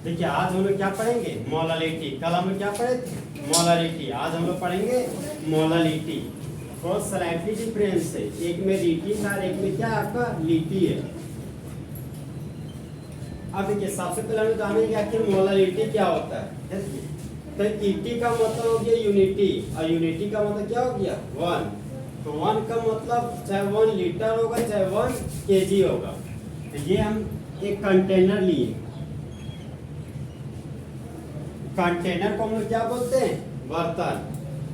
देखिए आज हम लोग क्या पढ़ेंगे, मोलालिटी। कल हम लोग क्या पढ़े थे, मोलालिटी। आज हम लोग पढ़ेंगे मोलालिटी। और स्लाइटली डिफरेंस है, एक में रीटी था और एक में क्या आपका लीटी है। अब देखिए सबसे पहले हम जानेंगे आखिर मोलालिटी क्या होता है। तो ईटी का मतलब हो गया यूनिटी, और यूनिटी का मतलब क्या हो गया, वन। तो वन का मतलब चाहे 1 लीटर होगा चाहे 1 केजी होगा। तो ये हम एक कंटेनर लिए, कंटेनर को हम लोग क्या बोलते हैं, बर्तन।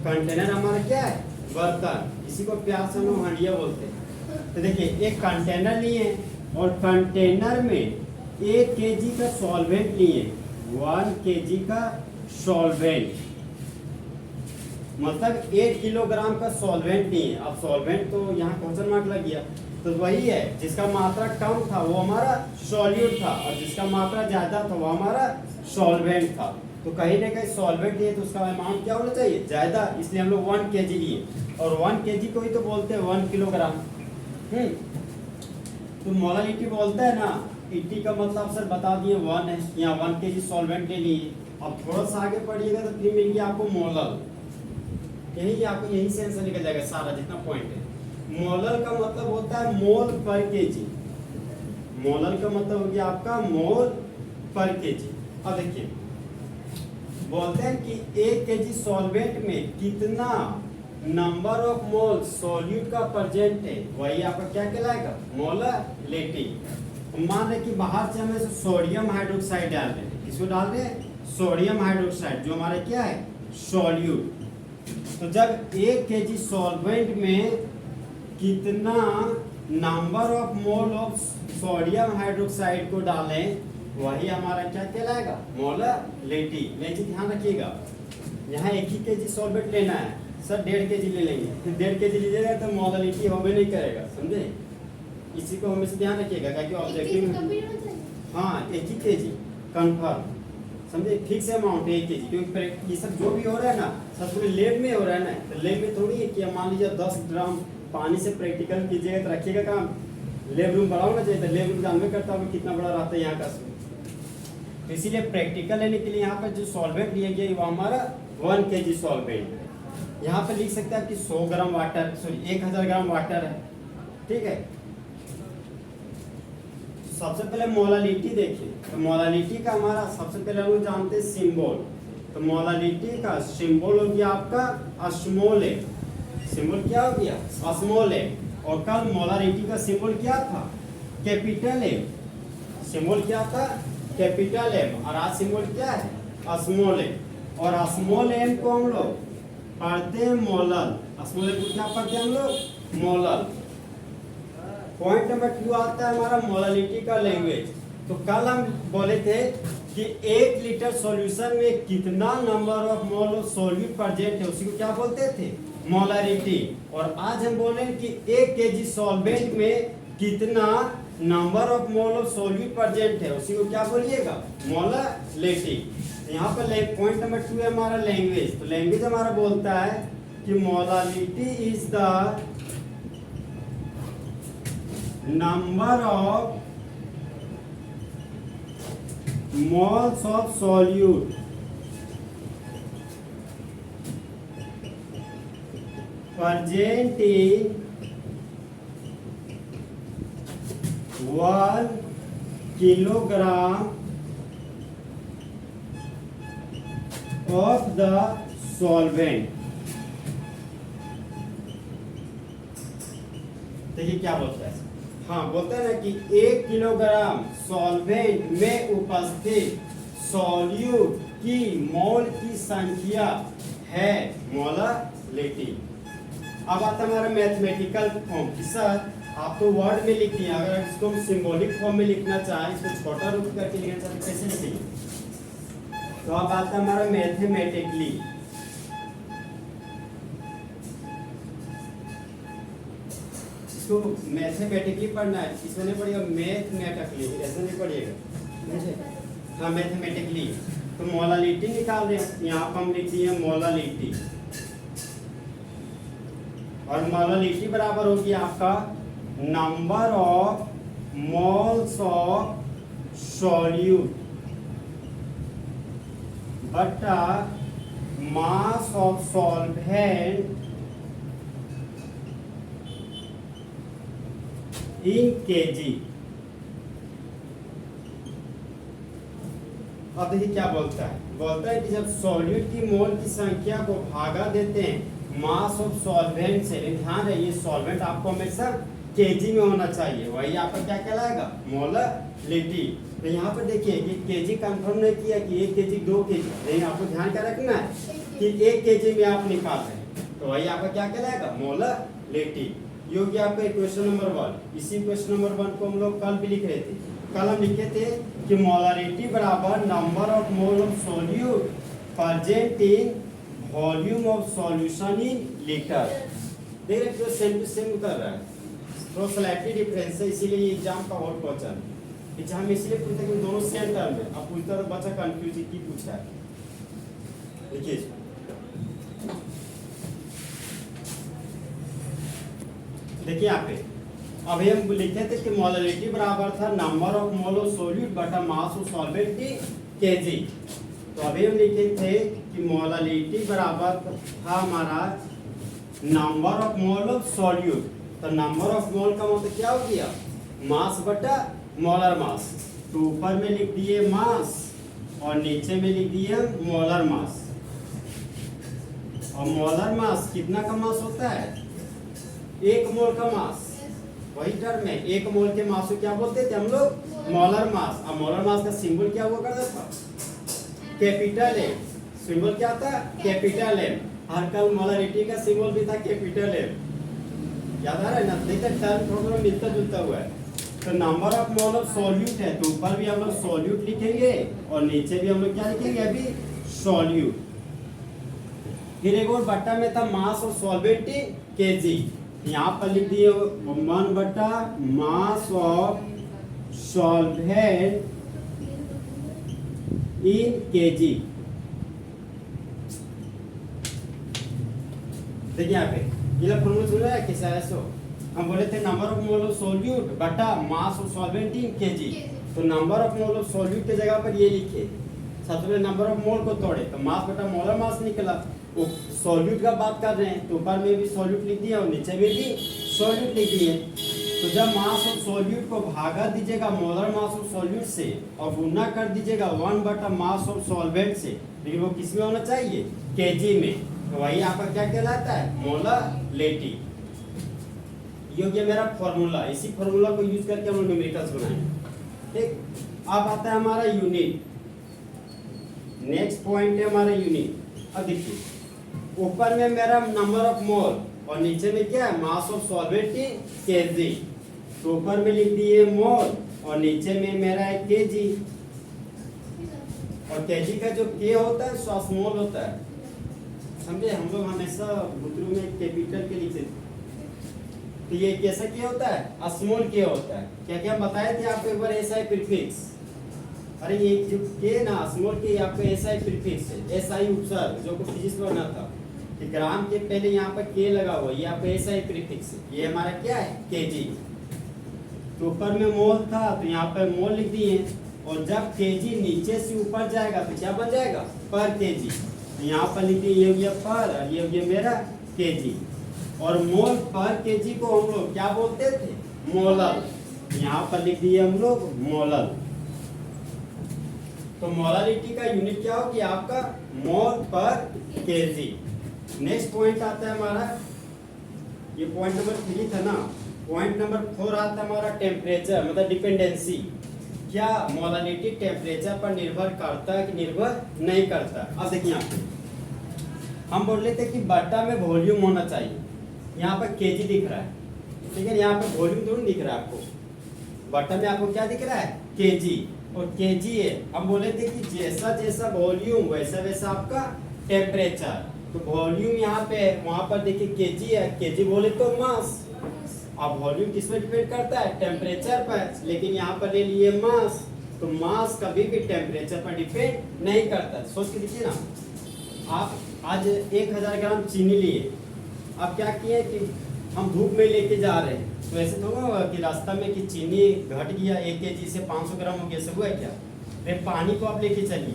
कंटेनर हमारा क्या है, बर्तन। इसी को प्यार से हम लोग हंडिया बोलते हैं। तो देखिए एक कंटेनर लिए और कंटेनर में 1 केजी का सॉल्वेंट लिए, 1 केजी का सॉल्वेंट, मतलब 1 किलोग्राम का सॉल्वेंट लिए। अब सॉल्वेंट तो यहाँ क्वेश्चन मार्क लग गया, तो वही है जिसका मात्रा कम था वो हमारा सॉल्यूट था, और जिसका मात्रा ज्यादा था वो हमारा सॉल्वेंट था। तो कहीं ना कहीं सॉल्वेंट लिए तो उसका अमाउंट क्या होना चाहिए, ज्यादा, इसलिए हम लोग 1 केजी लिए। और 1 केजी को ही तो बोलते हैं 1 किलोग्राम। तो मोलालिटी बोलते हैं ना, ईटी का मतलब सर बता दिए 1 है, यहाँ 1 केजी सॉल्वेंट ले लिए। अब थोड़ा सा आगे पढ़िएगा तो फिर मिल गया आपको मोलल। यही आपको यही से आंसर निकल जाएगा सारा जितना पॉइंट है। मोलल का मतलब होता है मोल पर केजी। मोलल का मतलब हो गया आपका मोल पर केजी। अब देखिए बोलते हैं कि 1 केजी सॉल्वेंट में कितना नंबर ऑफ मोल सॉल्यूट का प्रेजेंट है, वही आपका क्या कहलाएगा, मोलालिटी। मान रहे कि बाहर से हमें सोडियम हाइड्रोक्साइड डाल रहे हैं, किसको डाल रहे हैं, सोडियम हाइड्रोक्साइड, जो हमारा क्या है, सॉल्यूट। तो जब 1 केजी सॉल्वेंट में कितना number of mole of sodium hydroxide को डालें, वही हमारा क्या कहलाएगा, मोलालिटी। लेकिन ध्यान रखिएगा यहाँ 1 ही केजी सॉल्वेंट लेना है, सर 1.5 केजी ले लेंगे, फिर 1.5 केजी लीजिएगा तो मोलालिटी होबे नहीं करेगा, समझे। इसी को हमेशा ध्यान रखिएगा क्योंकि ऑब्जेक्टिव, हाँ 1 ही केजी कंफर्म, समझे, फिक्स अमाउंट 1 केजी। क्योंकि ये सब जो भी हो रहा है ना, सब पूरे लैब में हो रहा है ना, तो लैब में थोड़ी है कि मान लीजिए 10 ग्राम पानी से प्रैक्टिकल कीजिएगा तो रखिएगा काम, लैब रूम बड़ा होना चाहिए। तो लैब रूम जानवे करता हूँ कितना बड़ा रहता है यहाँ का। तो इसीलिए प्रैक्टिकल लेने के लिए यहाँ पर जो सॉल्वेंट लिया गया वो हमारा 1 केजी सॉल्वेंट है। यहाँ पे लिख सकते हैं आपकी 100 gram water, sorry 1000 gram water है, ठीक है। सबसे पहले मोलालिटी देखिए, तो मोलालिटी का हमारा सबसे पहले हम लोग जानते हैं सिंबल। तो मोलालिटी का सिंबल हो गया आपका अस्मोल है। सिंबल क्या हो गया, अस्मोल है। और कल मोलालिटी का सिंबल क्या था, कैपिटल एम। सिंबल क्या था, कैपिटल एम, और आज सिंबल क्या है, अस्मोल एम। और अस्मोल एम को हम लोग पढ़ते हैं मोलल। अस्मोल एम को क्या पढ़ते हैं हम लोग, मोलल। पॉइंट नंबर 2 आता है हमारा मोलालिटी का लैंग्वेज। तो कल हम बोले थे कि 1 लीटर सॉल्यूशन में कितना number of mole of solute present है, उसी को क्या बोलते थे, मोलालिटी। और आज हम बोले कि 1 केजी सॉल्वेंट में कितना number of mole of solute present है, उसी को क्या बोलिएगा, मोलालिटी। यहाँ पर पॉइंट नंबर 2 है हमारा लैंग्वेज। तो लैंग्वेज हमारा बोलता है कि molality is the number of moles of solute present in 1 kilogram of the solvent। देखिए क्या बोलता है, हाँ बोलता है ना कि 1 किलोग्राम सॉल्वेंट में उपस्थित सॉल्यूट की मोल की संख्या है मोलालिटी। अब आता है हमारा मैथमेटिकल फॉर्म। सर आप तो वर्ड में लिखती हैं, अगर इसको हम सिंबॉलिक फॉर्म में लिखना चाहें, इसको छोटा रूप करके लिखना चाहते कैसे लिखेंगे। तो अब आता है हमारा मैथमेटिकली। इसको मैथमेटिकली पढ़ना है, इसमें नहीं पढ़िएगा मैथमेटिकली, ऐसे नहीं पढ़िएगा, हाँ मैथमेटिकली। तो मोलालिटी निकाल रहे हैं, यहाँ पर हम लिख दिए मोलालिटी। और मोलालिटी बराबर होगी आपका number of moles of solute बटा mass of solvent in KG. अब देखिए क्या बोलता है कि जब सॉल्यूट की मोल की संख्या को भागा देते हैं मास ऑफ सॉल्वेंट से, ध्यान रहे ये सॉल्वेंट आपको हमेशा केजी में होना चाहिए, वही यहाँ पर क्या कहलाएगा, मोलरिटी। तो यहाँ पर देखिए कि केजी कंफर्म नहीं किया कि 1 केजी 2 केजी, लेकिन आपको ध्यान क्या रखना है कि 1 केजी में आप निकाल रहे हैं, तो वही आपका क्या कहलाएगा, मोलरिटी। ये हो गया आपका क्वेश्चन नंबर 1। इसी क्वेश्चन नंबर 1 को हम लोग कल भी लिख रहे थे। कल हम लिखे थे कि मोलरिटी बराबर number of mole of solute present in volume of solution in litre. देख रहे हो सेम टू सेम उतर रहा है, तो स्लाइटली डिफरेंस है, इसीलिए ये एग्जाम का और क्वेश्चन एग्जाम में इसलिए पूछता है कि दोनों सेम टर्म है। अब पूछता तो बच्चा कंफ्यूज की पूछा है। देखिए यहाँ पे अभी हम लिखे थे कि मोलरिटी बराबर था number of mole of solute बटा मास ऑफ सॉल्वेंट केजी। तो अभी हम लिखे थे कि मोलरिटी बराबर था हमारा number of mole of solute. तो नंबर ऑफ मोल का मतलब क्या हो गया, मास बटा मोलर मास। तो ऊपर में लिख दिए मास और नीचे में लिख दिए मोलर मास। और मोलर मास कितना का मास होता है, 1 मोल का मास, वही टर्म है। 1 मोल के मास को क्या बोलते थे हम लोग, मोलर मास। अब मोलर मास का सिंबल क्या हुआ करता था, कैपिटल एम। सिंबल क्या था, कैपिटल एम। हर कल मोलरिटी का सिंबल भी था कैपिटल एम। याद आ रहा है ना, देखिए टर्म थोड़ा मिलता जुलता हुआ है। तो number of mole of solute है, तो ऊपर भी हम लोग सॉल्यूट लिखेंगे और नीचे भी हम लोग क्या लिखेंगे, अभी सॉल्यूट। फिर एक और बट्टा में था मास ऑफ सॉल्वेंट इन केजी। यहाँ पर लिख दिए 1 बटा mass of solvent in KG. देखिए यहाँ पे ये फॉर्मूला सुन रहा है कैसा है, सो हम बोले थे number of mole of solute बटा mass of solvent in KG. तो number of mole of solute की जगह पर ये लिखे, सबसे पहले नंबर ऑफ मोल को तोड़े तो मास बटा मोलर मास निकला। वो सॉल्यूट का बात कर रहे हैं तो ऊपर में भी सॉल्यूट लिख दिया और नीचे में भी सॉल्यूट लिख दिए। तो जब मास ऑफ सॉल्यूट को भागा दीजिएगा मोलर मास ऑफ सॉल्यूट से और गुना कर दीजिएगा 1 बटा मास ऑफ सॉल्वेंट से, लेकिन वो किस में होना चाहिए, केजी में। तो वही आपका क्या कहलाता है, मोलरिटी। ये हो गया मेरा फॉर्मूला। इसी फॉर्मूला को यूज करके हम न्यूमेरिकल्स बनाएंगे। ठीक, अब आता है हमारा यूनिट। नेक्स्ट पॉइंट है हमारा यूनिट। अब देखिए ऊपर में मेरा नंबर ऑफ मोल और नीचे में क्या है, मास ऑफ सॉल्वेंट केजी। तो ऊपर में लिख दिए मोल और नीचे में मेरा है केजी। और केजी का जो के होता है 100 मोल होता है, समझे। हम लोग हमेशा बुतरू में कैपिटल के लिखते थे, तो ये कैसा के होता है, स्मॉल के होता है। क्या क्या बताए थे आपको एक बार, एसआई प्रीफिक्स। अरे ये जो के ना स्मॉल के आपका एसआई प्रीफिक्स है, एसआई उपसर्ग, जो कुछ फिजिक्स में बना था कि ग्राम के पहले यहाँ पर के लगा हुआ, ये आपका एसआई प्रीफिक्स है। ये हमारा क्या है, केजी। तो ऊपर में मोल था तो यहाँ पर मोल लिख दिए, और जब केजी नीचे से ऊपर जाएगा तो क्या बन जाएगा, पर केजी। यहाँ पर लिख दिए, ये हो गया पर और ये हो गया मेरा केजी। और मोल पर केजी को हम लोग क्या बोलते थे, मोलर। यहाँ पर लिख दिए हम लोग मोलर। तो मोलरिटी का यूनिट क्या होगी आपका, मोल पर केजी। नेक्स्ट पॉइंट आता है हमारा, ये पॉइंट नंबर 3 था ना। पॉइंट नंबर 4 आता है हमारा टेम्परेचर, मतलब डिपेंडेंसी। क्या मोलरिटी टेम्परेचर पर निर्भर करता है कि निर्भर नहीं करता। अब देखिए यहाँ पे हम बोल रहे थे कि बट्टा में वॉल्यूम होना चाहिए। यहाँ पर केजी दिख रहा है, ठीक है, यहाँ पर वॉल्यूम दोनों दिख रहा है आपको। बट्टा में आपको क्या दिख रहा है, केजी, और केजी है। हम बोले थे कि जैसा जैसा वॉल्यूम वैसा वैसा आपका टेम्परेचर। तो वॉल्यूम यहाँ पे है, वहां पर देखिए केजी है, केजी बोले तो मास। अब वॉल्यूम किस पे डिपेंड करता है, टेम्परेचर पर, लेकिन यहाँ पर ले लिए मास। तो मास कभी भी टेम्परेचर पर डिपेंड नहीं करता। सोच के देखिए ना, आप आज 1000 ग्राम चीनी लिए, आप क्या किए कि हम धूप में लेके जा रहे हैं, तो ऐसे तो होगा कि रास्ता में कि चीनी घट गया 1 केजी से 500 ग्राम हो गया, सब हुआ क्या। फिर पानी को आप लेके चलिए,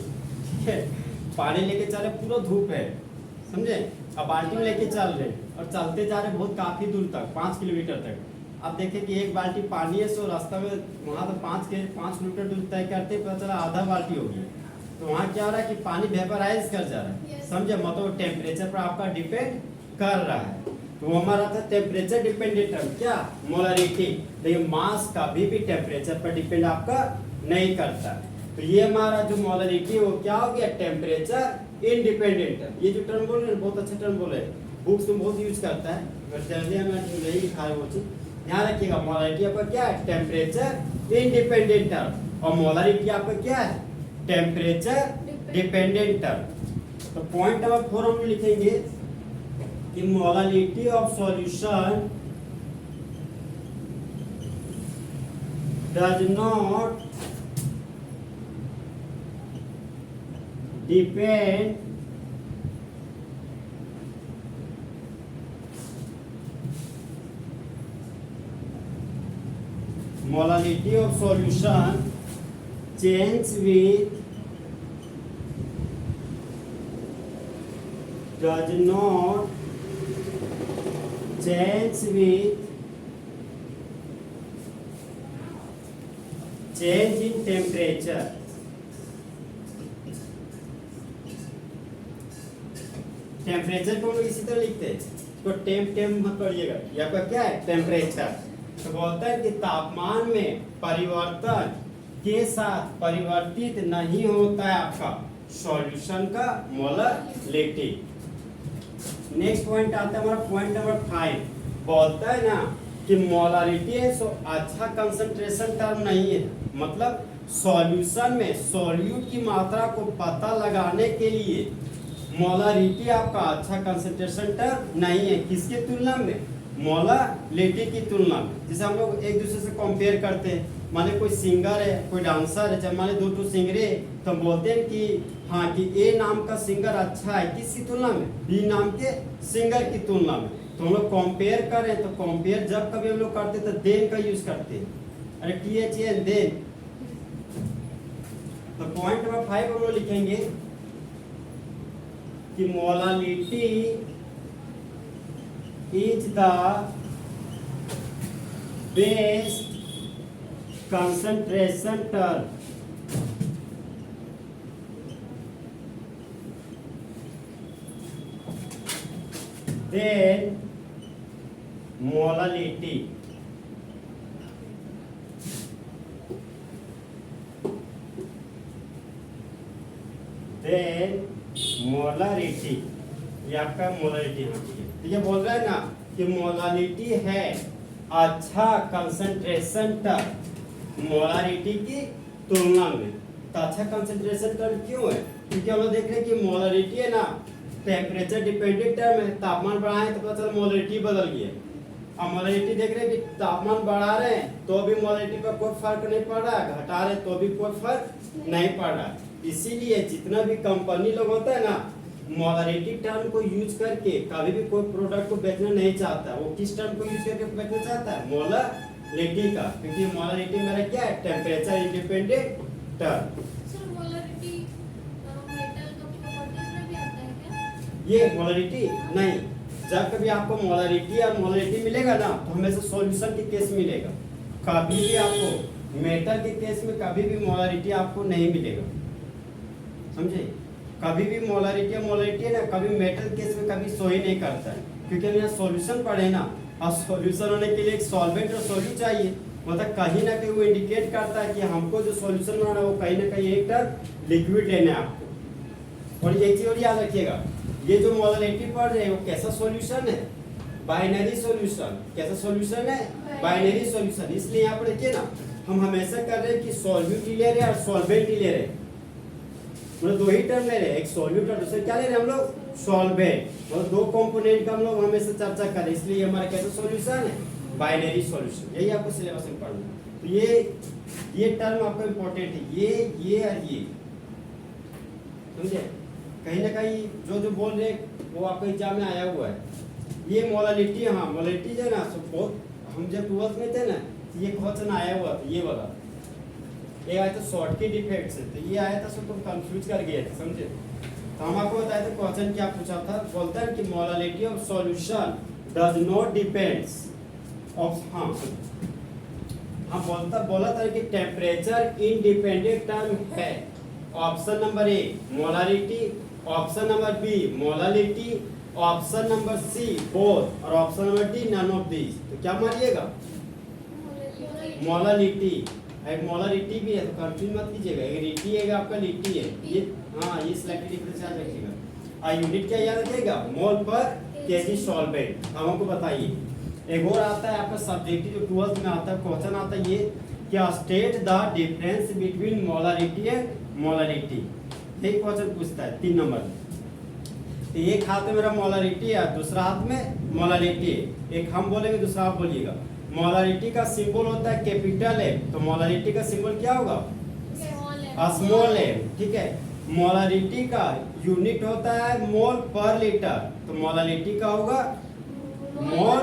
ठीक है, पानी लेके चल रहे, पूरा धूप है, समझे। अब बाल्टी में लेके चल रहे और चलते जा रहे बहुत काफी दूर तक, 5 किलोमीटर तक। अब देखें कि एक बाल्टी पानी है, सो रास्ता में वहाँ तो 5 किलोमीटर दूर तय करते पता चला आधा बाल्टी हो गई। तो वहाँ क्या हो रहा है कि पानी वेपराइज कर जा रहा है, समझे, मतलब टेम्परेचर पर आपका डिपेंड कर रहा है। तो वो हमारा था टेम्परेचर डिपेंडेंट टर्म, क्या, मोलरिटी। लेकिन मास कभी भी टेम्परेचर पर डिपेंड आपका नहीं करता। तो ये हमारा जो मोलरिटी है वो क्या हो गया, टेम्परेचर इंडिपेंडेंट टर्म। ये जो टर्म बोल रहे हैं बहुत अच्छा टर्म बोले, बुक्स में बहुत यूज करता है, अगर जल्दी हमें नहीं लिखा है वो चीज ध्यान रखिएगा। मोलरिटी आपका क्या है, टेम्परेचर इंडिपेंडेंट टर्म, और मोलरिटी आपका क्या है, टेम्परेचर डिपेंडेंट टर्म। तो पॉइंट नंबर 4 हम लिखेंगे कि molarity of solution does not depend molality of solution change with does not change with change in temperature। Temperature को हम लोग इसी तरह लिखते हैं, तो टेम मत पढ़िएगा, ये आपका क्या है, टेम्परेचर। तो बोलता है कि तापमान में परिवर्तन के साथ परिवर्तित नहीं होता है आपका सॉल्यूशन का मोलरिटी। नेक्स्ट पॉइंट आता है हमारा पॉइंट नंबर 5, बोलता है ना कि मोलरिटी है सो अच्छा कंसंट्रेशन टर्म नहीं है, मतलब सॉल्यूशन में सॉल्यूट की मात्रा को पता लगाने के लिए मोलरिटी आपका अच्छा कंसंट्रेशन टर्म नहीं है। किसके तुलना में, मोलरिटी की तुलना में। जैसे हम लोग एक दूसरे से कंपेयर करते हैं, माने कोई सिंगर है कोई डांसर है, जब माने दो सिंगरे तो हम बोलते हैं कि हाँ कि ए नाम का सिंगर अच्छा है, किसकी तुलना में, बी नाम के सिंगर की तुलना में। तो हम लोग कंपेयर करें तो कंपेयर जब कभी हम लोग करते तो देन का यूज करते हैं, अरे THN देन। तो पॉइंट नंबर 5 हम लोग लिखेंगे कि molarity is the best concentration term then molality। then molarity, ये आपका मोलरिटी यहाँ पे ठीक है, बोल रहा है ना कि मोलरिटी है अच्छा कंसंट्रेशन टर्म मोलरिटी की तुलना में। तो अच्छा कंसंट्रेशन टर्म क्यों है, क्योंकि हम लोग देख रहे हैं कि मोलरिटी है ना टेम्परेचर डिपेंडेंट टर्म है, तापमान बढ़ाएं तो पता चला मोलरिटी बदल गई है। अब मोलरिटी देख रहे हैं कि तापमान बढ़ा रहे हैं तो भी मोलरिटी पर कोई फर्क नहीं पड़ रहा है, घटा रहे तो भी कोई फर्क नहीं पड़ रहा है। इसीलिए जितना भी कंपनी लोग होता है ना मोलरिटी टर्म को यूज करके कभी भी कोई प्रोडक्ट को बेचना नहीं चाहता। वो किस टर्म को यूज करके बेचना चाहता है, मोलरिटी का, क्योंकि मोलरिटी मेरा क्या है, temperature independent term. Sir molarity metal का प्रॉपर्टीज में भी आता है क्या? ये मोलरिटी नहीं, जब कभी आपको मोलरिटी और मोलरिटी मिलेगा ना तो हमेशा सॉल्यूशन के केस मिलेगा, कभी भी आपको मेटल के केस में कभी भी मोलरिटी आपको नहीं मिलेगा, समझे। कभी भी मोलरिटी है ना कभी मेटल केस में कभी सो ही नहीं करता है, क्योंकि हम यहाँ सॉल्यूशन पढ़े ना, और सॉल्यूशन होने के लिए एक सॉल्वेंट और सॉल्यूट चाहिए, मतलब कहीं ना कहीं वो इंडिकेट करता है कि हमको जो सॉल्यूशन बनाना है वो कहीं ना कहीं एक टर्म लिक्विड लेना है आपको। और एक चीज और याद रखिएगा, ये जो मोलरिटी पढ़ रहे हैं वो कैसा सॉल्यूशन है, बाइनरी सॉल्यूशन। कैसा सॉल्यूशन है, बाइनरी सॉल्यूशन। इसलिए यहाँ पर देखिए ना हम हमेशा कर रहे हैं कि सॉल्यूट ही ले रहे हैं और सॉल्वेंट ही ले रहे हैं, मतलब दो ही टर्म ले रहे हैं, एक सॉल्यूट और दूसरे क्या ले रहे हैं हम लोग, सॉल्वेंट। मतलब दो कंपोनेंट का हम लोग हमेशा चर्चा कर रहे हैं, इसलिए हमारा कैसा सॉल्यूशन है, बाइनरी सॉल्यूशन। यही आपको सिलेबस में पढ़ना। तो ये टर्म आपका इंपॉर्टेंट है, ये और ये, समझे। कहीं ना कहीं जो बोल रहे वो आपको एग्जाम में आया हुआ है। ये मोलरिटी, हाँ मोलरिटी जो है ना बहुत, हम जब 12th में थे ना ये क्वेश्चन आया हुआ था, ये वाला एक आया था शॉर्ट के डिफेक्ट से, तो ये आया था सो तुम कंफ्यूज कर गए थे, समझे। तो हम आपको बताए थे क्वेश्चन क्या पूछा था, बोलता है कि molality of solution does not depends of बोला था कि टेम्परेचर इंडिपेंडेंट टर्म है। Option number A molarity, option number B molality, option number C both और option number D none of this. तो क्या मानिएगा? मोलालिटी। एक मोलारिटी भी है तो कंफ्यूज मत कीजिएगा, एक रिटी है आपका लिटी है ये। हाँ ये सिलेक्टेड डिफरेंस याद रखिएगा। और यूनिट क्या याद रखिएगा? मोल पर केजी सॉल्वेंट। अब हमको बताइए एक और आता है आपका सब्जेक्टिव जो 12th में आता है क्वेश्चन आता है ये क्या state the difference between molarity and molality. यही क्वेश्चन पूछता है 3 नंबर। तो एक हाथ में मेरा मोलारिटी है, दूसरा हाथ में मोलालिटी है। एक हम बोलेंगे दूसरा आप बोलिएगा। मोलारिटी का सिंबल होता है कैपिटल एम, तो मोलारिटी का सिंबल क्या होगा? Small m. ठीक है। मोलारिटी का यूनिट होता है मोल पर लीटर, तो मोलालिटी का होगा मोल।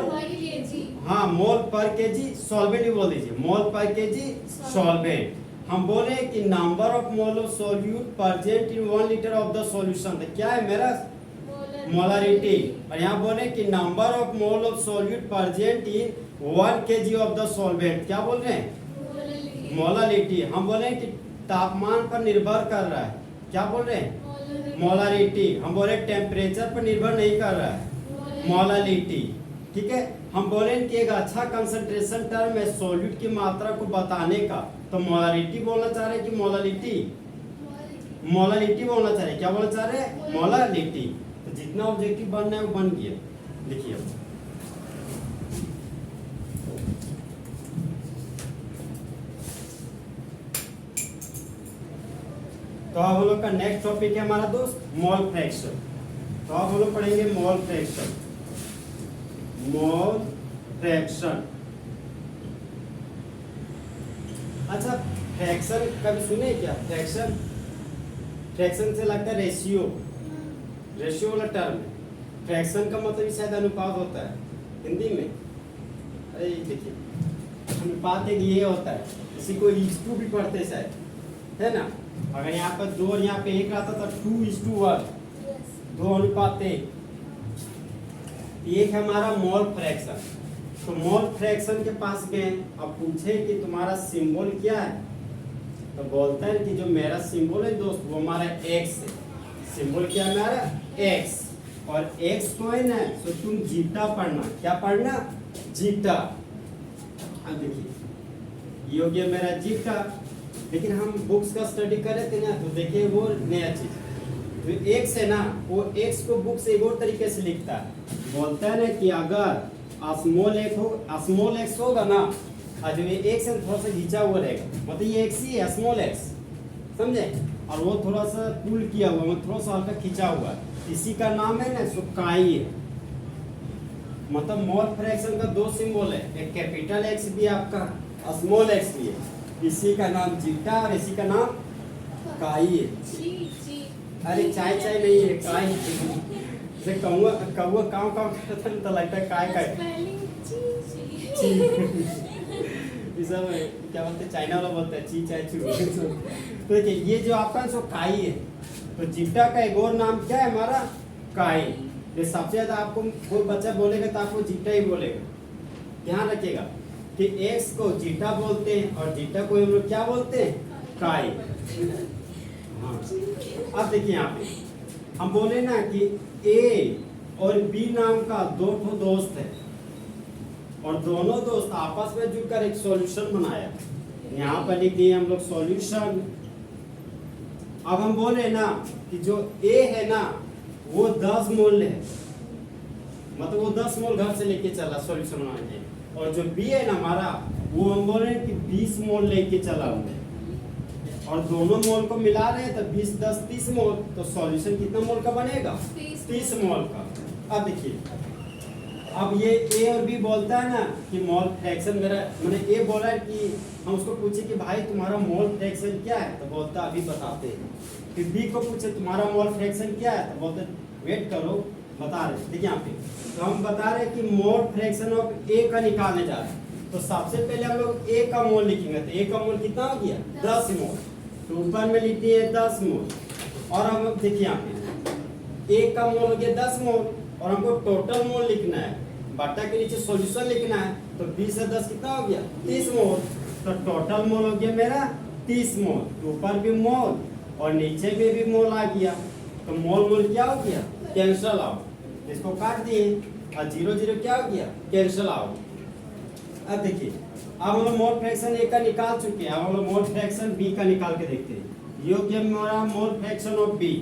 हाँ मोल पर केजी सॉल्वेंट ही बोल दीजिए, मोल पर केजी सॉल्वेंट। हम बोले कि number of mole of solute present in 1 litre of the solution, तो क्या है मेरा? मोलारिटी। और यहाँ बोले कि number of mole of solute present in 1 KG of the solvent, क्या बोल रहे हैं? मोलालिटी। हम बोले कि तापमान पर निर्भर कर रहा है, क्या बोल रहे हैं? मोलारिटी। हम बोले टेम्परेचर पर निर्भर नहीं कर रहा है, मोलालिटी। ठीक है। हम बोले कि एक अच्छा कंसंट्रेशन टर्म है सॉल्यूट की मात्रा को बताने का, तो मोलारिटी बोलना चाह रहे हैं कि मोलालिटी? मोलालिटी बोलना चाह रहे हैं। क्या बोलना चाह रहे हैं? मोलालिटी। तो जितना ऑब्जेक्टिव बनना है वो बन गया। देखिए तो अब हम लोग का नेक्स्ट टॉपिक है हमारा दोस्त मोल फ्रैक्शन। तो अब हम लोग पढ़ेंगे मोल फ्रैक्शन। Mole fraction. अच्छा फ्रैक्शन कभी सुने क्या? फ्रैक्शन, फ्रैक्शन से लगता है रेशियो, रेशियो वाला टर्म है। फ्रैक्शन का मतलब शायद अनुपात होता है हिंदी में। अरे देखिए अनुपात एक ये होता है, इसी को इज टू भी पढ़ते शायद, है ना? अगर यहाँ पर 2 और यहाँ पे 1 आता तो 2:1, 2 अनुपात 1। एक है हमारा मोल फ्रैक्शन। तो मोल फ्रैक्शन के पास गए, अब पूछे कि तुम्हारा सिंबल क्या है, तो बोलता है कि जो मेरा सिंबल है दोस्त वो हमारा x है। सिंबल क्या है हमारा? x। और x को है ना तो तुम जीटा पढ़ना। क्या पढ़ना? जीटा। अब देखिए ये हो गया मेरा जीटा। लेकिन हम बुक्स का स्टडी कर रहे थे ना, तो देखिए वो नया चीज तो x है ना, वो x को बुक से एक और तरीके से लिखता है। बोलता है ना कि अगर स्मॉल x होगा ना, जो ये x है थोड़ा सा घिंचा हुआ रहेगा, मतलब ये x ही है स्मॉल x, समझे? और वो थोड़ा सा पुल किया हुआ, मतलब थोड़ा सा हल्का खिंचा हुआ, इसी का नाम है ना सुकाई है। मतलब मोल फ्रैक्शन का 2 सिंबल है, एक कैपिटल X भी आपका स्मॉल x भी है। इसी का नाम जीटा और इसी का नाम काई है। अरे चाय चाय नहीं है, काई। जैसे कौवा कौवा काव काव करता है तो लगता है काय काय। ये सब क्या बोलते हैं, चाइना वाला बोलता है ची चाय चू। तो देखिए ये जो आपका सो काई है, तो जीटा का एक और नाम क्या है हमारा? काई। ये सबसे ज्यादा आपको कोई बच्चा बोलेगा तो आपको जीटा ही बोलेगा। ध्यान रखिएगा कि एक्स को जीटा बोलते हैं और जीटा को हम लोग क्या बोलते हैं? काई। हाँ अब देखिए यहाँ पे हम बोले ना कि ए और बी नाम का 2 दोस्त है और दोनों दोस्त आपस में जुड़कर एक सॉल्यूशन बनाया। यहाँ पर लिख दिए हम लोग सॉल्यूशन। अब हम बोले ना कि जो ए है ना वो 10 मोल है, मतलब वो 10 मोल घर से लेके चला सॉल्यूशन बनाने के, और जो बी है ना हमारा वो हम बोल रहे हैं कि 20 मोल लेके चला हमने, और दोनों मोल को मिला रहे हैं तो 20 10 30 मोल, तो सॉल्यूशन कितना मोल का बनेगा? 30 मोल का। अब देखिए अब ये ए और बी बोलता है ना कि मोल फ्रैक्शन मेरा, मैंने ए बोला है कि हम उसको पूछे कि भाई तुम्हारा मोल फ्रैक्शन क्या है, तो बोलता अभी बताते हैं। फिर बी को पूछे तुम्हारा मोल फ्रैक्शन क्या है, तो बोलते वेट करो बता रहे। देखिए यहाँ पे तो हम बता रहे हैं कि मोल फ्रैक्शन ऑफ ए का निकालने जा रहे हैं। तो सबसे पहले हम लोग ए का मोल लिखेंगे, तो ए का मोल कितना हो गया? 10 मोल। तो ऊपर में लिखते हैं 10 मोल। और हम देखिए यहाँ पे ए का मोल हो गया 10 मोल और हमको टोटल मोल लिखना है, बटा के नीचे सॉल्यूशन लिखना है, तो 20 से 10 कितना हो गया 30 मोल। तो टोटल मोल हो गया मेरा 30 मोल, ऊपर भी मोल और नीचे में भी मोल आ गया। तो मोल मोल क्या हो गया कैंसल आउट, इसको काट दिए और 0 0 क्या हो गया कैंसल आउट। अब देखिए अब हम लोग मोल फ्रैक्शन ए का निकाल चुके हैं, अब हम लोग मोल फ्रैक्शन बी का निकाल के देखते हैं। ये हो गया हमारा मोल फ्रैक्शन ऑफ बी।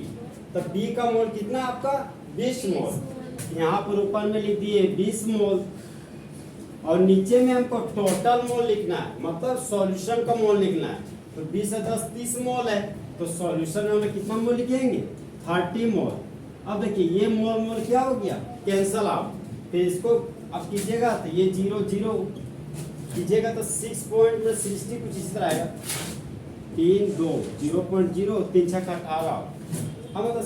तो बी का मोल कितना आपका 20 मोल, यहाँ पर ऊपर में लिख दिए 20 मोल और नीचे में हमको टोटल मोल लिखना है, मतलब सॉल्यूशन का मोल लिखना है। तो 20 से 10 30 मोल है, तो सॉल्यूशन में हम कितना मोल लिखेंगे 30 मोल। अब देखिए ये मोल मोल क्या हो गया कैंसल आउट। तो इसको अब कीजिएगा तो ये 0 0 कीजिएगा तो 6.60 कुछ इस तरह आएगा, 3 2 0.0 3 6 18 हम तो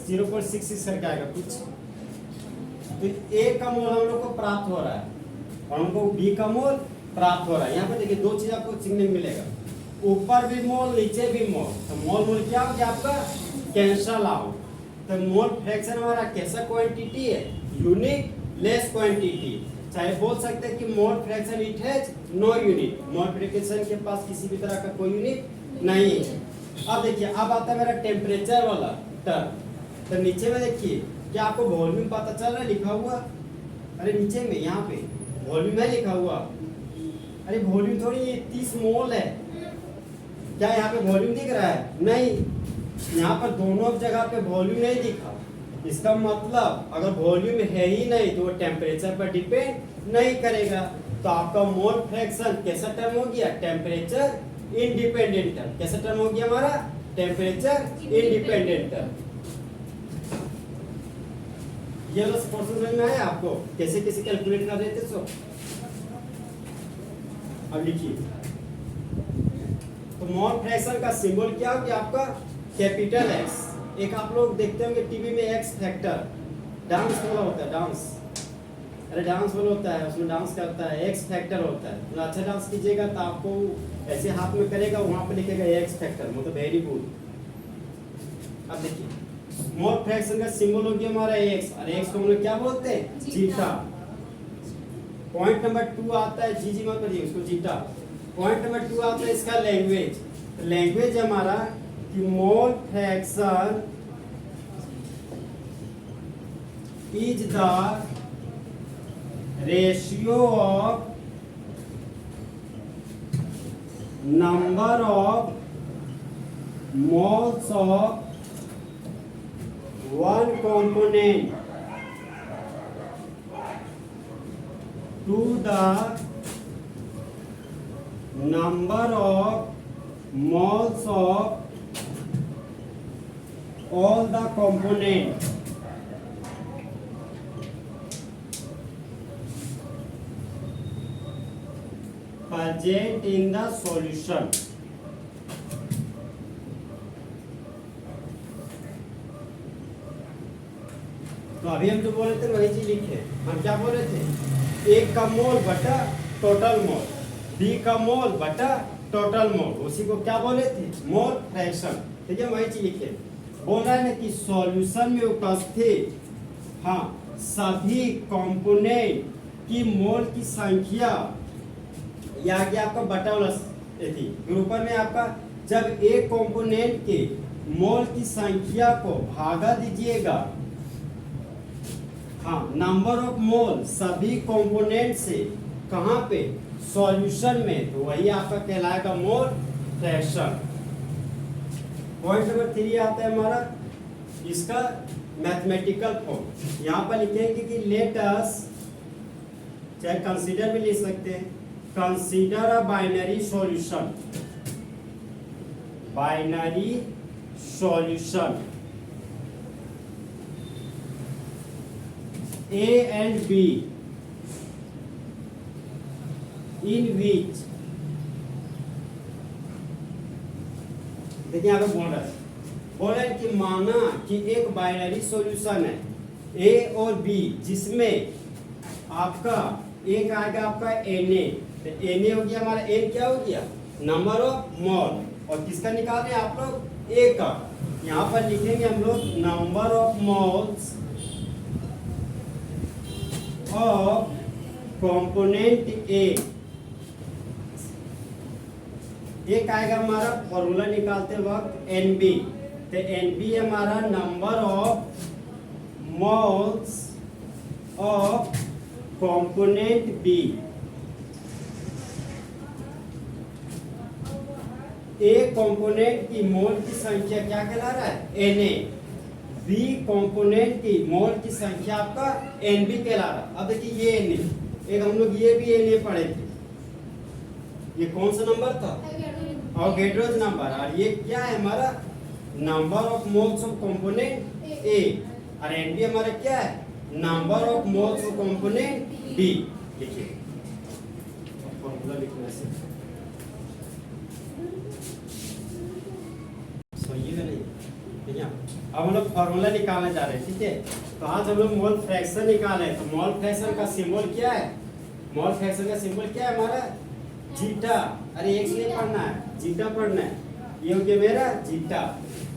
0.66 करके आएगा कुछ। तो ए का मोल हम लोग को प्राप्त हो रहा है और हमको बी का मोल प्राप्त हो रहा है। यहाँ पे देखिए दो चीज आपको सीखने को मिलेगा, ऊपर भी मोल नीचे भी मोल। तो मोल मोल क्या हो गया आपका कैंसल आउट। तो मोल फ्रैक्शन हमारा कैसा क्वांटिटी है यूनिट लेस क्वांटिटी, चाहे बोल सकते हैं कि mole fraction it has no unit, mole fraction के पास किसी भी तरह का कोई यूनिट नहीं है। अब देखिए अब आता है मेरा टेम्परेचर वाला टर्म। तो नीचे में देखिए क्या आपको वॉल्यूम पता चल रहा है लिखा हुआ, अरे नीचे में यहाँ पे वॉल्यूम है लिखा हुआ, अरे वॉल्यूम थोड़ी ये 30 मोल है, क्या यहाँ पे वॉल्यूम दिख रहा है नहीं, यहाँ पर दोनों जगह पे वॉल्यूम नहीं दिखा। इसका मतलब अगर वॉल्यूम है ही नहीं तो वो टेम्परेचर पर डिपेंड नहीं करेगा। तो आपका मोल फ्रैक्शन कैसा टर्म हो गया टेम्परेचर इंडिपेंडेंट टर्म। कैसा टर्म हो गया हमारा टेम्परेचर इंडिपेंडेंट टर्म। ये वाला पोर्शन समझ में आया आपको कैसे कैसे कैलकुलेट कर रहे थे सो। अब लिखिए तो मोल फ्रैक्शन का सिंबल क्या हो गया आपका कैपिटल एक्स। एक आप लोग देखते होंगे टीवी में एक्स फैक्टर डांस वाला होता है, डांस, अरे डांस वाला होता है उसमें डांस करता है, एक्स फैक्टर होता है। तो अच्छा डांस कीजिएगा तो आपको ऐसे हाथ में करेगा वहां पे लिखेगा एक्स फैक्टर, मतलब वेरी गुड। अब देखिए मोल फ्रैक्शन का सिंबल हो गया हमारा एक्स, और एक्स को हम लोग क्या बोलते हैं जीटा। पॉइंट नंबर 2 आता है जी मत करिए उसको जीटा। पॉइंट नंबर 2 आता है इसका लैंग्वेज। तो लैंग्वेज हमारा कि mole fraction is the ratio of number of moles of one component to the number of moles of all the components present in the solution. तो अभी हम जो बोल रहे थे वही चीज लिखे, हम क्या बोल रहे थे ए का मोल बटा टोटल मोल, बी का मोल बटा टोटल मोल, उसी को क्या बोले थे मोल फ्रैक्शन। ठीक है वही चीज लिखे। बोल रहा है ना कि सॉल्यूशन में उपस्थित हाँ सभी कंपोनेंट की मोल की संख्या, या आगे आपका बटा वाला थी ऊपर में आपका जब एक कंपोनेंट के मोल की संख्या को भागा दीजिएगा हाँ नंबर ऑफ मोल सभी कंपोनेंट से कहाँ पे सॉल्यूशन में, तो वही आपका कहलाएगा मोल फ्रैक्शन। पॉइंट नंबर 3 आता है हमारा इसका मैथमेटिकल फॉर्म। यहाँ पर लिखेंगे कि लेट अस, चाहे कंसीडर भी लिख सकते हैं, consider a binary solution, binary solution A and B in which, देखिए यहाँ पे बोल रहा है कि माना कि एक बाइनरी सॉल्यूशन है A और B जिसमें आपका एक आएगा आपका Na, तो Na हो गया हमारा N क्या हो गया नंबर ऑफ मोल, और किसका निकाल रहे हैं आप लोग A का, यहाँ पर लिखेंगे हम लोग number of moles of component ए। एक आएगा हमारा फॉर्मूला निकालते वक्त एनबी, तो एनबी हमारा number of moles of component B. A component की मोल की संख्या क्या कहला रहा है, एन ए। बी कंपोनेंट की मोल की संख्या आपका एन बी कहला रहा है। अब देखिए ये एन ए, एक हम लोग ये भी एन ए पढ़े थे, ये कौन सा नंबर था, अवोगाड्रोस नंबर। और ये क्या है हमारा number of moles of component A, और एन बी हमारा क्या है number of moles of component B. देखिए फॉर्मूला लिखना है, ठीक है। अब हम लोग फॉर्मूला निकालने जा रहे हैं, ठीक है। तो आज हम लोग मोल फ्रैक्शन निकाले, तो मोल फ्रैक्शन का सिंबल क्या है, मोल फ्रैक्शन का सिंबल क्या है हमारा जीटा। अरे एक नहीं पढ़ना है, जीटा पढ़ना है। ये हो गया मेरा जीटा।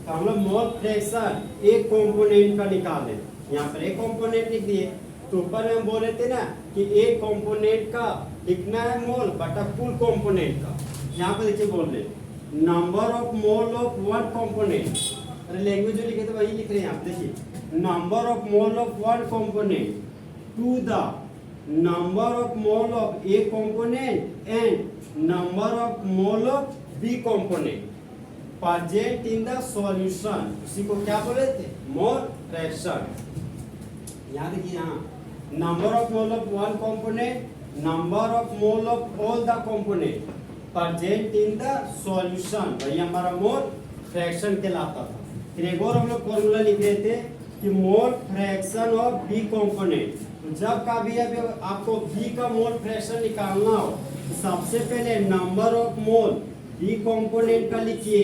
तो हम लोग मोल फ्रैक्शन एक कंपोनेंट का निकाले, यहाँ पर एक कंपोनेंट लिख दिए। तो ऊपर में हम बोले थे ना कि एक कंपोनेंट का लिखना है मोल बटा कुल कंपोनेंट का। यहाँ पे देखिए बोल रहे number of mole of one component, अरे लैंग्वेज जो लिखे थे वही लिख रहे हैं आप। देखिए number of mole of one component to the number of mole of A component and number of mole of B component present in the solution. उसी को क्या बोले थे, मोल फ्रैक्शन। यहाँ देखिए, यहाँ number of mole of one component, number of mole of all the component present in the solution, वही हमारा मोल फ्रैक्शन कहलाता था। फिर एक और हम लोग फॉर्मूला लिख रहे थे कि mole fraction of B component. तो जब कभी अभी आपको बी का मोल फ्रैक्शन निकालना हो तो सबसे पहले number of mole B component का लिखिए,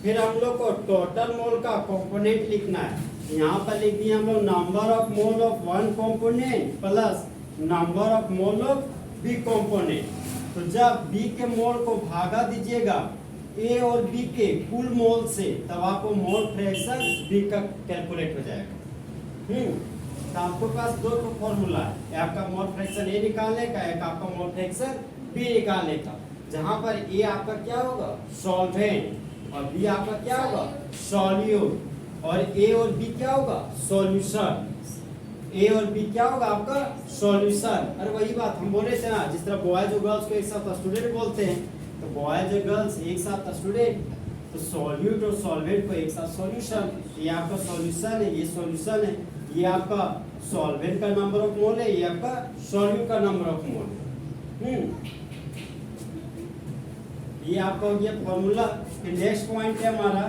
फिर हम लोग को टोटल मोल का कंपोनेंट लिखना है। यहाँ पर लिख दिए हम लोग number of mole of one component plus number of mole of B component. तो जब बी के मोल को भागा दीजिएगा ए और बी के कुल मोल से, तब आपको मोल फ्रैक्शन बी का कैलकुलेट हो जाएगा। तो आपके पास दो तो फॉर्मूला है, आपका मोल फ्रैक्शन ए निकालने का, एक आपका मोल फ्रैक्शन बी निकालने का। जहां पर ए आपका क्या होगा सॉल्वेंट और बी आपका क्या होगा सॉल्यूट, और ए और बी क्या होगा सॉल्यूशन। ए और बी क्या होगा आपका सॉल्यूशन। अरे वही बात हम बोले थे ना, जिस तरह बॉयज और गर्ल्स को एक साथ स्टूडेंट बोलते हैं, तो बॉयज और गर्ल्स एक साथ स्टूडेंट, तो सॉल्यूट और सॉल्वेंट को एक साथ सॉल्यूशन। ये आपका सॉल्यूशन है, ये सॉल्यूशन है, ये आपका सॉल्वेंट का नंबर ऑफ मोल है, ये आपका सॉल्यूट का नंबर ऑफ मोल है। ये आपका हो गया फॉर्मूला। नेक्स्ट पॉइंट है हमारा,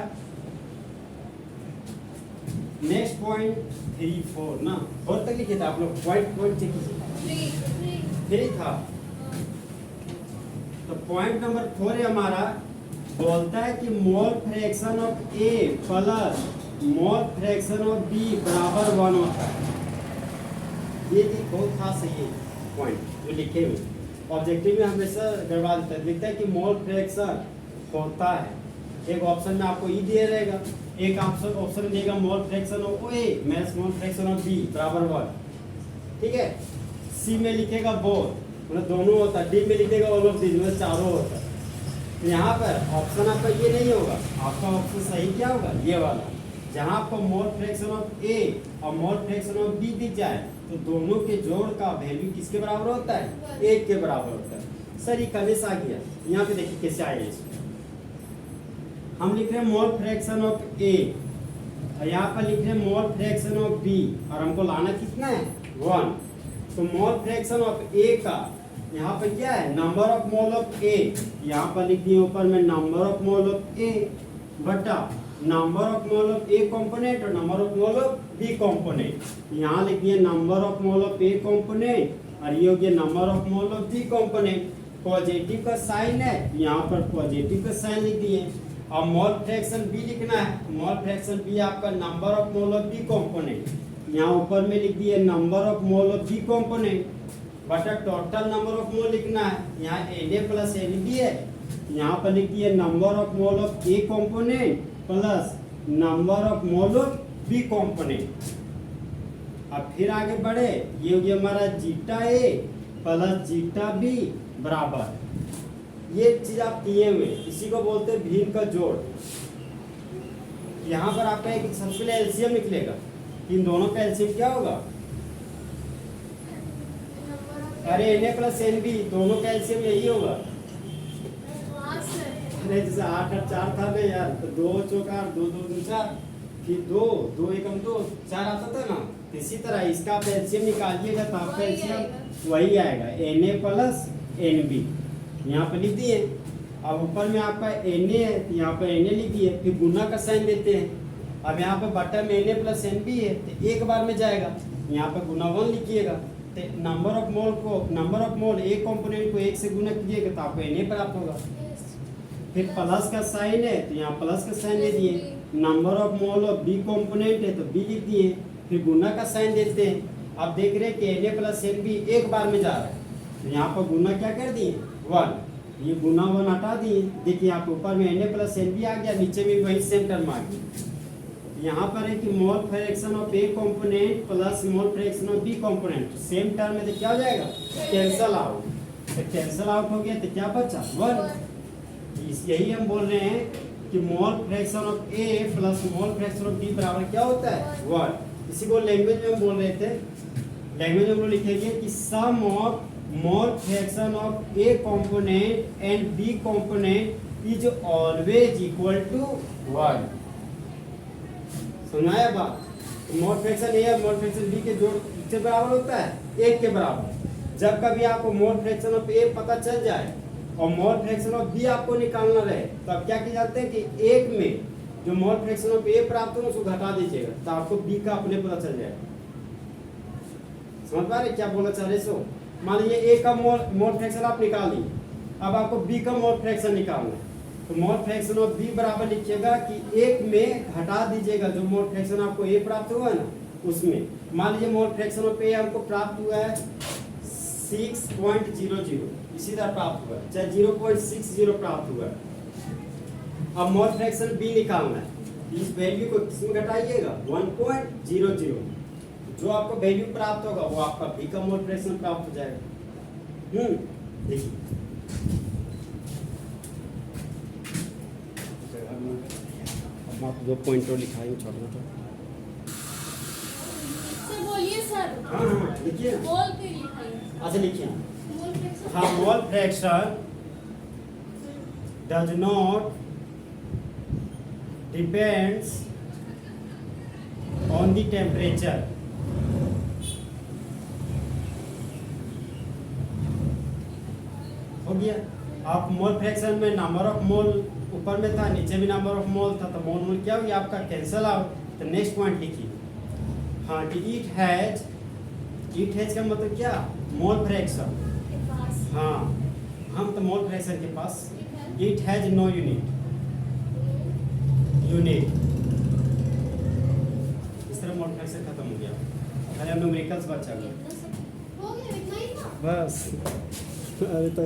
नेक्स्ट पॉइंट 3-4 ना, और तक लिखे थे आप लोग, पॉइंट चेक कीजिए, 3 था। तो पॉइंट नंबर 4 है हमारा, बोलता है कि mole fraction of A plus mole fraction of B बराबर 1 होता है। ये बहुत खास है ये पॉइंट जो लिखे हुए, ऑब्जेक्टिव में हमेशा गड़बड़ा देता है, लिखता है कि मोल फ्रैक्शन होता है। एक ऑप्शन में आपको ई दिया रहेगा, एक ऑप्शन देगा mole fraction of A minus mole fraction of B बराबर 1, ठीक है। सी में लिखेगा बोथ, मतलब दोनों होता है। डी में लिखेगा ऑल ऑफ दिस, मतलब चारों होता है। तो यहाँ पर ऑप्शन आपका ये नहीं होगा, आपका ऑप्शन सही क्या होगा ये वाला, जहाँ आपको मोल फ्रैक्शन ऑफ ए और मोल फ्रैक्शन ऑफ बी दिख जाए तो दोनों के जोड़ का वैल्यू किसके बराबर होता है, 1 के बराबर होता है। सर ये कलेश आ गया, यहाँ पे देखिए कैसे आएगा इसमें। हम लिख रहे हैं मोल फ्रैक्शन ऑफ ए और यहाँ पर लिख रहे हैं मोल फ्रैक्शन ऑफ बी, और हमको लाना कितना है 1। तो मोल फ्रैक्शन ऑफ ए का यहाँ पर क्या है number of mole of A, यहाँ पर लिख दिए ऊपर में number of mole of A बटा number of mole of A component और number of mole of B component. यहाँ लिख दिए number of mole of A component और ये हो गया number of mole of B component. Positive का साइन है, यहाँ पर पॉजिटिव का साइन लिख दिए। अब मोल फ्रैक्शन बी लिखना है, मोल फ्रैक्शन बी आपका number of mole of B component, यहाँ ऊपर में लिख दिए number of mole of B component बटा टोटल नंबर ऑफ मोल लिखना है, यहाँ N A plus N B है, यहाँ पर लिख दिए number of mole of A component plus number of mole of B component. अब फिर आगे बढ़े, ये हो गया हमारा zeta A plus zeta B बराबर, ये चीज आप किए हुए, इसी को बोलते हैं भिन्न का जोड़। यहाँ पर आपका एक सबसे पहले एलसीएम निकलेगा, इन दोनों का एलसीएम क्या होगा? अरे N A plus N B, दोनों का एलसीएम यही होगा। अरे जैसे 8 और 4 था ना यार, तो 2 चौका 2 2 2 4, फिर 2 2 एकम 2 4 आता था ना। इसी तरह इसका आप एलसीएम निकालिएगा तो आपका एलसीएम वही आएगा, N A plus N B. यहाँ पर लिख दिए। अब ऊपर में आपका एन ए है, यहाँ पर एन ए लिख दिए, फिर गुना का साइन देते हैं। अब यहाँ पर बटा में N A plus N B है, तो एक बार में जाएगा, यहाँ पर गुना 1 लिखिएगा। तो number of mole A component को 1 से गुना कीजिएगा तो आपको एन ए प्राप्त होगा। फिर प्लस का साइन है तो यहाँ प्लस का साइन दे दिए। Number of mole of B component है तो बी लिख दिए, फिर गुना का साइन देते हैं। अब देख रहे हैं कि N A plus N B एक बार में जा रहा है, तो यहाँ पर गुना क्या कर दिए 1, ये गुना 1 हटा दिए। देखिए आप ऊपर में N A plus N B आ गया, नीचे में वही सेम टर्म आ गया। यहाँ पर है कि mole fraction of A component plus mole fraction of B component, same term में तो क्या हो जाएगा? Cancel out. तो कैंसल आउट हो गया तो क्या बचा? 1। यही हम बोल रहे हैं कि mole fraction of A plus mole fraction of B बराबर क्या होता है? 1। इसी को लैंग्वेज में हम बोल रहे थे, लैंग्वेज में हम लोग लिखेंगे कि sum of mole fraction of A component and B component is always equal to 1। सुनाया बात? मोल फ्रैक्शन ए और मोल फ्रैक्शन बी के जोड़ किसके बराबर होता है? 1 के बराबर। जब कभी आपको मोल फ्रैक्शन ऑफ ए पता चल जाए और मोल फ्रैक्शन ऑफ बी आपको निकालना रहे, तो आप क्या किए जाते हैं कि एक में जो मोल फ्रैक्शन ऑफ ए प्राप्त हो उसको घटा दीजिएगा, तो आपको बी का अपने पता चल जाएगा। समझ पा रहे क्या बोला चाह रहे? सो मान लीजिए ए का मोल फ्रैक्शन आप निकाल लिए, अब आपको बी का मोल फ्रैक्शन निकालना है, तो मोल फ्रैक्शन ऑफ बी बराबर लिखिएगा कि एक में घटा दीजिएगा जो मोल फ्रैक्शन आपको ए प्राप्त हुआ है ना उसमें। मान लीजिए मोल फ्रैक्शन ऑफ ए हमको प्राप्त हुआ है 6.00, इसी तरह प्राप्त हुआ है, चाहे 0.60 प्राप्त हुआ है। अब मोल फ्रैक्शन बी निकालना है, इस वैल्यू को किसमें घटाइएगा? 1.00। जो आपको वैल्यू प्राप्त होगा वो आपका बी का मोल फ्रैक्शन प्राप्त हो जाएगा। देखिए अब आप 2 पॉइंट लिखाएंगे छोटा छोटा। सर बोलिए सर। हाँ लिखिए। बोल के लिखाइए। अच्छा लिखिए। Mole fraction. हाँ, mole fraction does not depends on the temperature. हो गया। आप मोल फ्रैक्शन में नंबर ऑफ मोल ऊपर में था, नीचे भी नंबर ऑफ मोल था, तो मोल मोल क्या हो गया आपका? Cancel out. तो नेक्स्ट पॉइंट लिखिए। हाँ, इट हैज का मतलब क्या? Mole fraction. के पास। हाँ, हम तो मोल फ्रैक्शन के पास। It has no unit. इस तरह मोल फ्रैक्शन खत्म हो गया। खाली हम न्यूमेरिकल्स बचा गया हो गया इतना ही था। बस। अरे तो